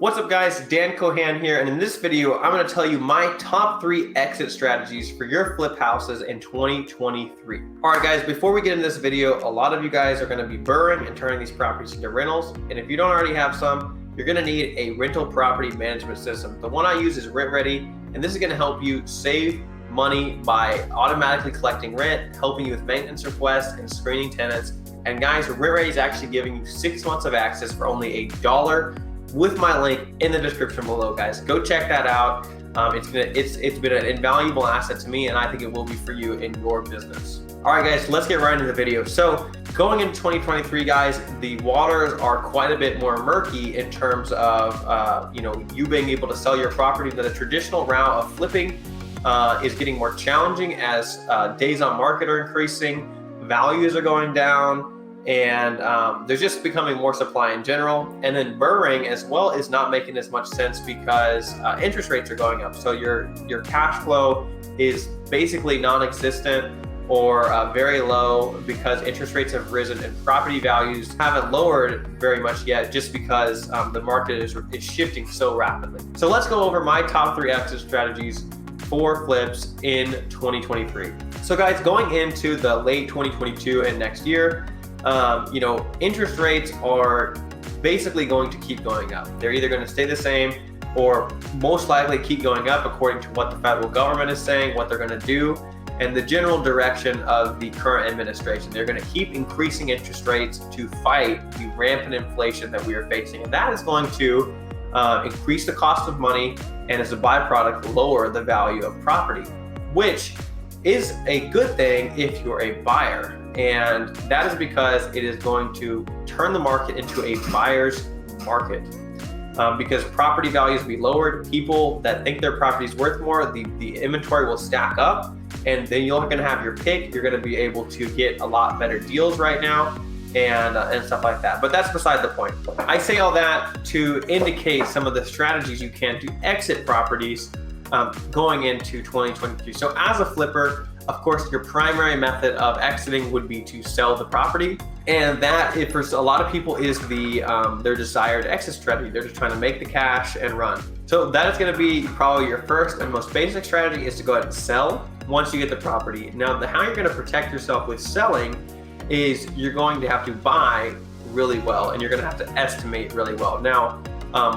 What's up guys, Dan Cohan here, and in this video I'm going to tell you my top 3 exit strategies for your flip houses in 2023. Alright guys, before we get into this video, a lot of you guys are going to be burrowing and turning these properties into rentals, and if you don't already have some, you're going to need a rental property management system. The one I use is Rent Redi, and this is going to help you save money by automatically collecting rent, helping you with maintenance requests, and screening tenants. And guys, Rent Redi is actually giving you 6 months of access for only $1 with my link in the description below, guys. Go check that out. It's been an invaluable asset to me, and I think it will be for you in your business. All right, guys, let's get right into the video. So going into 2023, guys, the waters are quite a bit more murky in terms of you being able to sell your property. The traditional route of flipping is getting more challenging as days on market are increasing, values are going down, and there's just becoming more supply in general. And then burrowing as well is not making as much sense because interest rates are going up. So your cash flow is basically non-existent or very low because interest rates have risen and property values haven't lowered very much yet, just because the market is shifting so rapidly. So let's go over my top 3 exit strategies for flips in 2023. So guys, going into the late 2022 and next year, interest rates are basically going to keep going up. They're either going to stay the same or most likely keep going up according to what the federal government is saying, what they're going to do, and the general direction of the current administration. They're going to keep increasing interest rates to fight the rampant inflation that we are facing. And that is going to increase the cost of money and, as a byproduct, lower the value of property, which is a good thing if you're a buyer. And that is because it is going to turn the market into a buyer's market. Because property values will be lowered, people that think their property is worth more, the inventory will stack up, and then you're going to have your pick. You're going to be able to get a lot better deals right now and stuff like that. But that's beside the point. I say all that to indicate some of the strategies you can to exit properties going into 2023. So as a flipper, of course, your primary method of exiting would be to sell the property. And that, for a lot of people, is their desired exit strategy. They're just trying to make the cash and run. So that is going to be probably your first and most basic strategy, is to go ahead and sell once you get the property. Now, how you're going to protect yourself with selling is you're going to have to buy really well, and you're going to have to estimate really well. Now,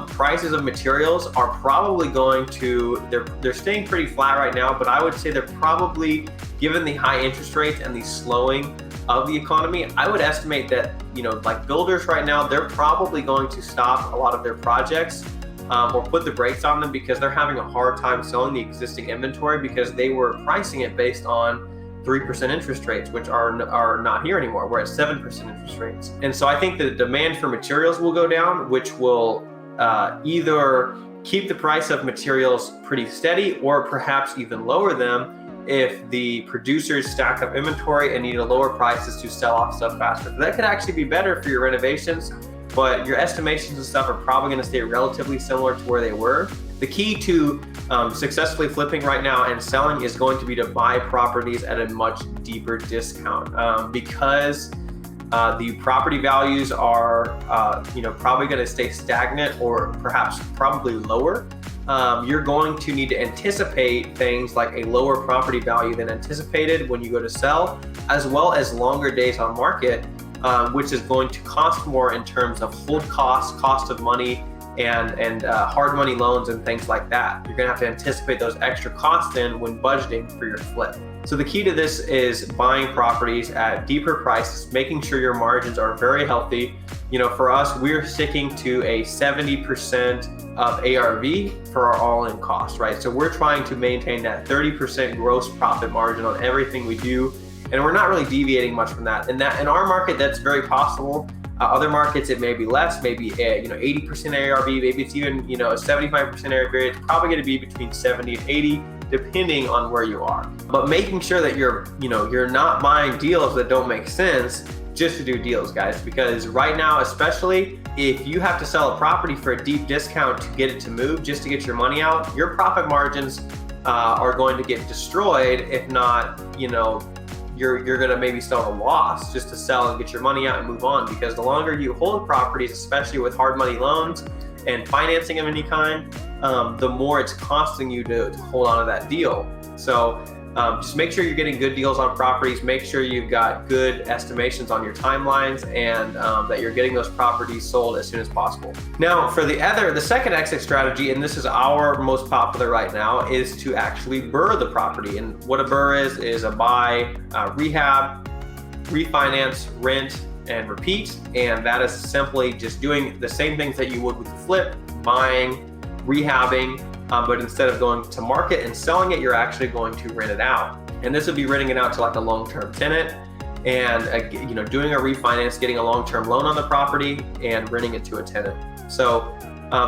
prices of materials are probably going to, they're staying pretty flat right now, but I would say they're probably, given the high interest rates and the slowing of the economy, I would estimate that, like builders right now, they're probably going to stop a lot of their projects or put the brakes on them because they're having a hard time selling the existing inventory because they were pricing it based on 3% interest rates, which are not here anymore. We're at 7% interest rates. And so I think the demand for materials will go down, which will either keep the price of materials pretty steady or perhaps even lower them if the producers stack up inventory and need to lower prices to sell off stuff faster. So that could actually be better for your renovations, but your estimations and stuff are probably going to stay relatively similar to where they were. The key to successfully flipping right now and selling is going to be to buy properties at a much deeper discount because the property values are probably going to stay stagnant or perhaps probably lower. You're going to need to anticipate things like a lower property value than anticipated when you go to sell, as well as longer days on market, which is going to cost more in terms of hold costs, cost of money, and hard money loans and things like that. You're going to have to anticipate those extra costs in when budgeting for your flip. So the key to this is buying properties at deeper prices, making sure your margins are very healthy. For us, we're sticking to a 70% of ARV for our all-in cost, right? So we're trying to maintain that 30% gross profit margin on everything we do, and we're not really deviating much from that. And that in our market, that's very possible. Other markets, it may be less, maybe 80% ARV, maybe it's even a 75% ARV. It's probably going to be between 70 and 80, depending on where you are. But making sure that you're not buying deals that don't make sense just to do deals, guys, because right now, especially if you have to sell a property for a deep discount to get it to move, just to get your money out, your profit margins are going to get destroyed. If not, you're going to maybe sell a loss just to sell and get your money out and move on, because the longer you hold properties, especially with hard money loans, and financing of any kind, the more it's costing you to hold on to that deal. So just make sure you're getting good deals on properties, make sure you've got good estimations on your timelines, and that you're getting those properties sold as soon as possible. Now for the second exit strategy, and this is our most popular right now, is to actually BRRRR the property. And what a BRRRR is a buy, rehab, refinance, rent, and repeat. And that is simply just doing the same things that you would with the flip, buying, rehabbing, but instead of going to market and selling it, you're actually going to rent it out. And this would be renting it out to like a long-term tenant, and doing a refinance, getting a long-term loan on the property, and renting it to a tenant. So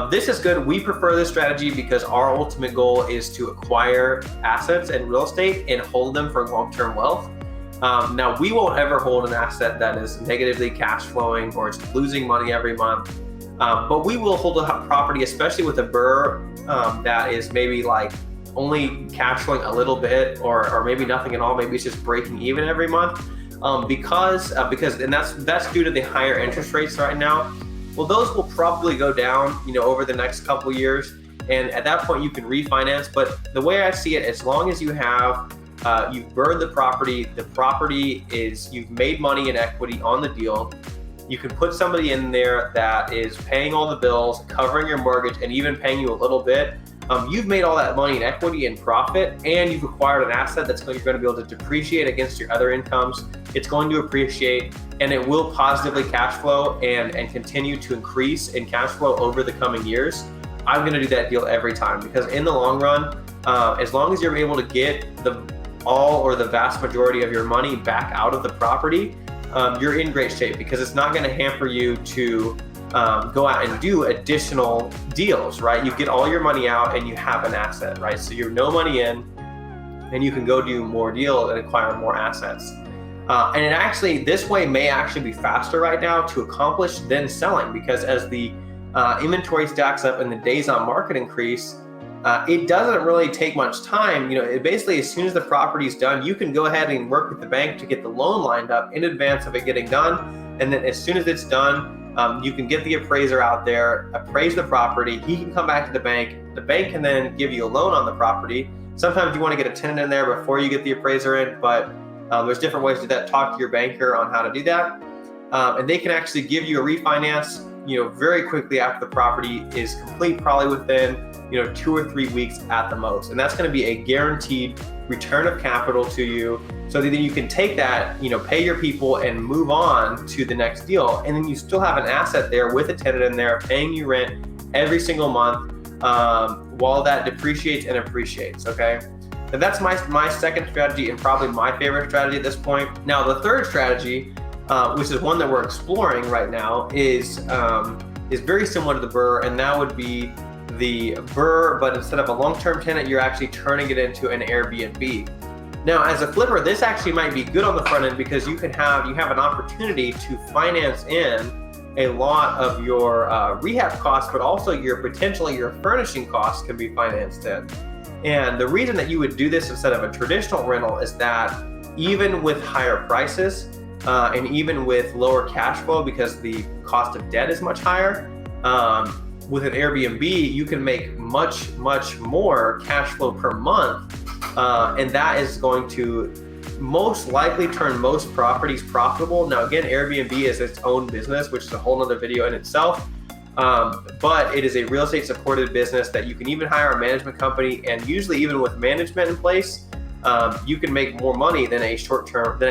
this is good. We prefer this strategy because our ultimate goal is to acquire assets and real estate and hold them for long-term wealth. Now, we won't ever hold an asset that is negatively cash flowing or it's losing money every month. But we will hold a property, especially with a BRRRR, that is maybe like only cash flowing a little bit, or maybe nothing at all. Maybe it's just breaking even every month, because that's due to the higher interest rates right now. Well, those will probably go down, over the next couple years, and at that point you can refinance. But the way I see it, as long as you have you've BRRRRed the property is, you've made money in equity on the deal. You can put somebody in there that is paying all the bills, covering your mortgage, and even paying you a little bit. You've made all that money in equity and profit, and you've acquired an asset you're going to be able to depreciate against your other incomes. It's going to appreciate, and it will positively cash flow and continue to increase in cash flow over the coming years. I'm going to do that deal every time, because in the long run, as long as you're able to get all or the vast majority of your money back out of the property, you're in great shape, because it's not going to hamper you to go out and do additional deals, right? You get all your money out and you have an asset, right? So you're no money in, and you can go do more deals and acquire more assets. And this way may actually be faster right now to accomplish than selling, because as the inventory stacks up and the days on market increase, it doesn't really take much time. Basically, as soon as the property's done, you can go ahead and work with the bank to get the loan lined up in advance of it getting done. And then as soon as it's done, you can get the appraiser out there, appraise the property. He can come back to the bank. The bank can then give you a loan on the property. Sometimes you want to get a tenant in there before you get the appraiser in, but there's different ways to do that. Talk to your banker on how to do that. And they can actually give you a refinance, very quickly after the property is complete, probably within 2 or 3 weeks at the most. And that's going to be a guaranteed return of capital to you, so that you can take that, pay your people and move on to the next deal. And then you still have an asset there with a tenant in there paying you rent every single month, while that depreciates and appreciates. Okay. And that's my second strategy, and probably my favorite strategy at this point. Now, the third strategy, which is one that we're exploring right now, is very similar to the BRRRR, and that would be the BRRRR, but instead of a long-term tenant, you're actually turning it into an Airbnb. Now, as a flipper, this actually might be good on the front end, because you have an opportunity to finance in a lot of your rehab costs, but also potentially your furnishing costs can be financed in. And the reason that you would do this instead of a traditional rental is that even with higher prices, and even with lower cash flow, because the cost of debt is much higher, with an Airbnb, you can make much, much more cash flow per month. And that is going to most likely turn most properties profitable. Now, again, Airbnb is its own business, which is a whole nother video in itself. But it is a real estate supported business that you can even hire a management company, and usually even with management in place, you can make more money than a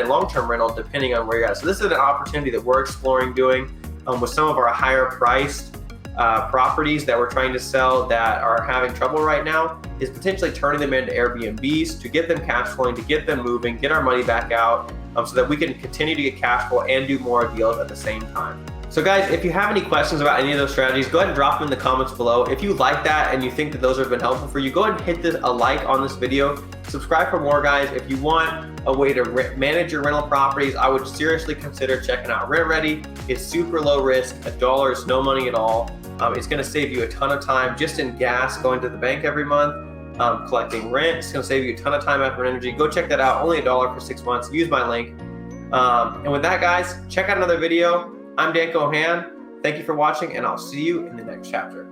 long-term rental, depending on where you're at. So this is an opportunity that we're exploring doing with some of our higher priced properties that we're trying to sell that are having trouble right now, is potentially turning them into Airbnbs to get them cash flowing, to get them moving, get our money back out, so that we can continue to get cash flow and do more deals at the same time. So guys, if you have any questions about any of those strategies, go ahead and drop them in the comments below. If you like that and you think that those have been helpful for you, go ahead and hit a like on this video. Subscribe for more, guys. If you want a way to manage your rental properties, I would seriously consider checking out Rent Redi. It's super low risk. $1 is no money at all. It's going to save you a ton of time just in gas, going to the bank every month, collecting rent. It's going to save you a ton of time, effort, and energy. Go check that out. Only $1 for 6 months. Use my link. And with that, guys, check out another video. I'm Dan Cohan. Thank you for watching, and I'll see you in the next chapter.